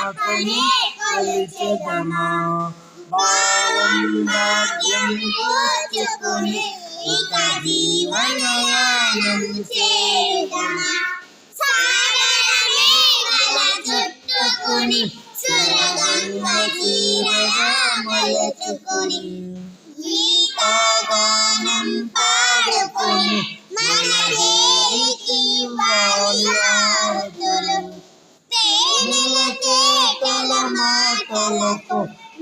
మాతని కొలిచెదమా భావం భాగ్యం కూర్చుకొని ఇక జీవనయానం చేయుదమా సాగరమే గల చుట్టుకొని సురగంగ తీరగా మలచుకొని గీతగానం పాడుకొని మన దేవికి వాయుతులు తేనెల తేటల మాటలతో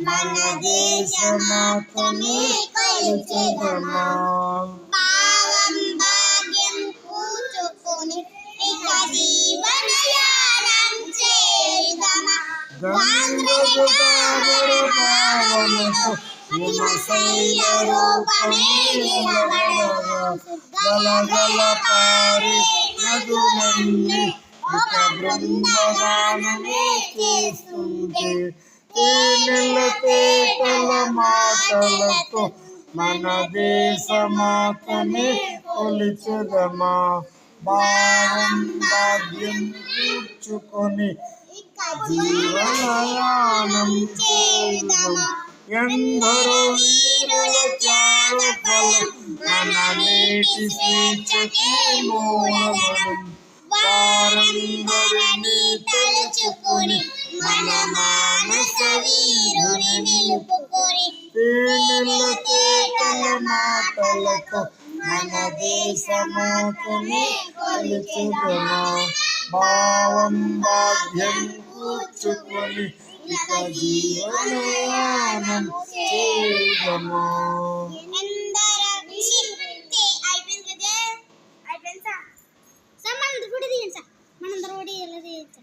మన దేశమాతని కొలిచెదమా భావం భాగ్యం కూర్చుకొని ఇక జీవనయానం చేయుదమా గంగగోదావరి భావనతో హిమశైల రూపమే నిలబడగా గలగల పారే నదులన్నీ ఒక బృందగానమే చేస్తుంటే తేనెల తేటల మాటలతో మన దేశమాతని కొలిచెదమా భావం భాగ్యం కూర్చుకొని జీవనయానం చేయుదమా ఎందరో వీరుల త్యాగఫలం మన నేటి స్వేచ్ఛకి మూలమనం వారందరినీ తలుచుకొని మన మానస వీరుని నిలుపుకొని తేనెల తేటల మాటలతో మన దేశమాతని కొలిచెదమా భావం భాగ్యం కూర్చుకొని ఇక జీవనయానం చేయుదమా అయిపోయింది కదా అయిపోయింది సార్ మనందరూ కూడా తీయండి సార్ మనందరూ కూడా ఎలా తీయచ్చు